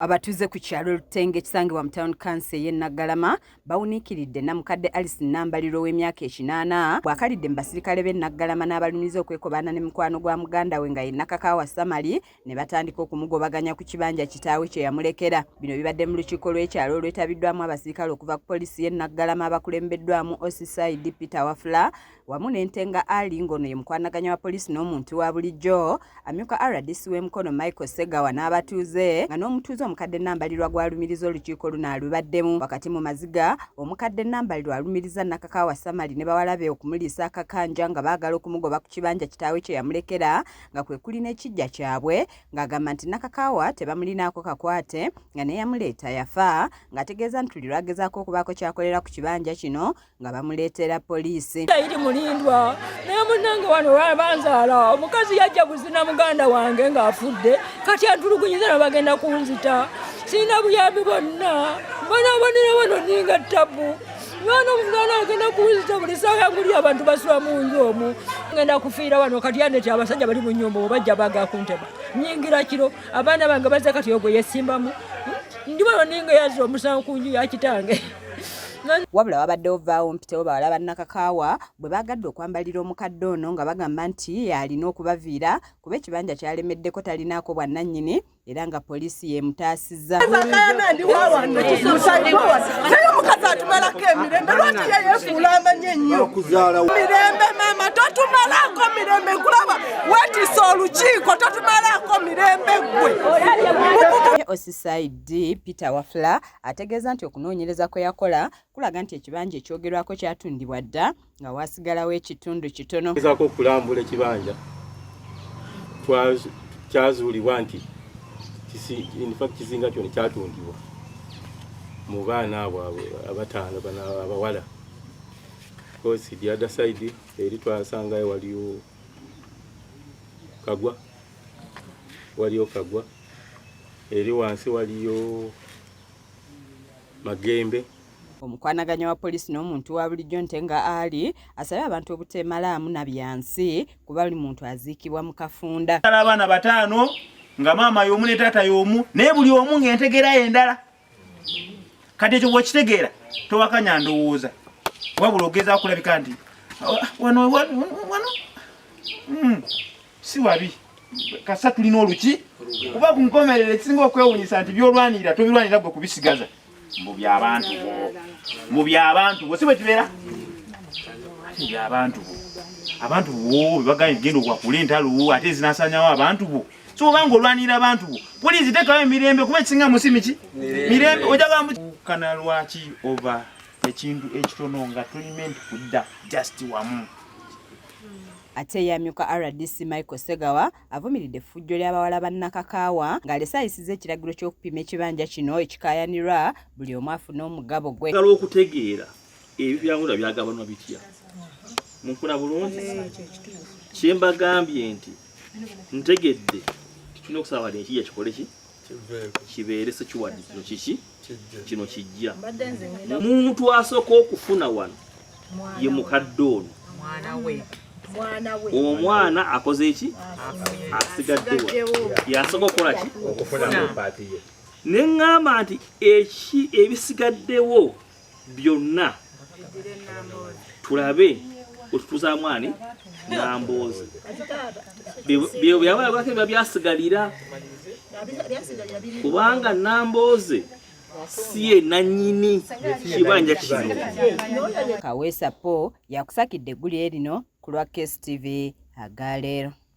Abatuze ku kyalo Lutenge ekisangibwa mu town council y'e Naggalama bawuniikiridde namukadde Alice Nambaliro w'emyaka 80 bw'akalidde mu basirikale b'e Naggalama n'abalumiriza okwekobaana ne mukwano gwa muganda we nga ye Nakakaawa Samali ne batandika okumugobaganya ku kibanja kitaawe kye yamulekera. Bino bibadde mu lukiiko lw'ekyalo olwetabiddwamu abasirikale okuva ku poliisi y'e Naggalama abakulembeddwamu Osisaidi Peter Wafula wamu n'entenga Ali ngono ye mukwanaganya wa poliisi n'omuntu wa bulijjo, amyuka RDC w'emukono Michael Segawa n'abatuuze nga n'omutuuze omukadde Nambalirwa gwalumiriza olukiiko luno alubaddemu. Wakati mu maziga omukadde Nambalirwa alumiriza Nakakaawa Samali ne bawala be okumuliisa akakanja nga baagala okumugoba ku kibanja kitaawe kye yamulekera nga kwe kuli n'ekijja kyabwe ng'agamba nti Nakakaawa tebamulinaako kakwate nga ne yamuleeta yafa ng'ategeeza nti tuli lwagezaako okubaako kyakolera ku kibanja kino nga bamuleetera poliisi. Mulindwa naye munnange wano banzaala omukazi yajja kuzina muganda wange ng'afudde kati antulugunyiza nabagenda kunzita sina buyambi bonna banabonera wano ninga tabu mwana omuganda agenda kunzita buli saa nguli abantu basula mu nju omwo ngenda kufiira wano kati yandete abasajja bali mu nnyumba obajja baga kunteba nyingira kiro abaana bange bazze kati ogwo yesimbamu ndi wano ninga yazza omusango ku nju ya kitange. Wabula wabadde ovaawo mpitewo bawala ba Nakakaawa bwe bagadde okwambalira omukadde ono nga bagamba nti alina okubaviira kuba ekibanja kyalemeddeko talinaako bwannannyini era nga poliisi yemutaasizza. Omukazi atumalako emirembe lwaki yeyefuula amanye ennyo mirembe maama totumalako mirembe nkulaba weetisa olukiiko totumalako mirembe gwe. Osisaidi Peter Wafula ategeeza nti okunoonyereza kwe yakola kulaga nti ekibanja ekyogerwako kyatundibwa dda nga waasigalawo ekitundu kitono. Gezaako okulambula ekibanja kyazuulibwa nti kizinga kyonna kyatundibwa mu baana abo abataano bana abawala. Kosi the other side eri twasangayo waliyo Kagwa eri wansi waliyo Magembe. Omukwanaganya wa poliisi n'omuntu wa bulijjo Ntenga Ali asabye abantu obuteemalaamu na byansi kuba buli muntu aziikibwa mu kafunda. Abaana bataano nga maama y'omu ne taata y'omu naye buli omu ng'entegeera endala. Kati ekyo bw'okitegeera towakanya ndowooza wabula ogezaako kulabika nti wano si wabi kasa tulina oluki kuba ku nkomerero ekisinga okwewuunyisa nti by'olwanirira tobirwanira gwe kubisigaza mu by'abantu bo si bwe kibeera abantu bo bagambye genda okwakula entalo ate zinasanyawo abantu bo so obanga olwanirira abantu bo poliisi tekawo emirembe kuba ekisinga musimiki mirembe ojagamba kana lwaki oba ekintu ekitono nga tulimenti kudda just wamu. Ate yamyuka RDC Michael Segawa avumiridde effujjo ly'abawala ba Nakakaawa ng'alese ayisizza ekiragiro ky'okupima ekibanja kino ekikaayanirwa buli omu afune omugabo gwe. Ngalo okutegeera ebyawula byagabanwa bitya mukuna bulungi kyembagambye nti ntegedde tulina okusaba bali ekijja kikole ki kibeere sekiwadde kino kiki kino kijja muntu asooka okufuna wano ye mukadde ono omwana akoze eki asigaddewa yasooka okukola ki okufuna paati ye ne ŋŋamba nti ebisigaddewo byonna tulabe otutuuzaamu ani Nambooze byabala byasigalira kubanga Nambooze si ye nannyini kibanja kino. Kaweesa Po yakusakidde eggulire lino ku lwa KSTV agaleero.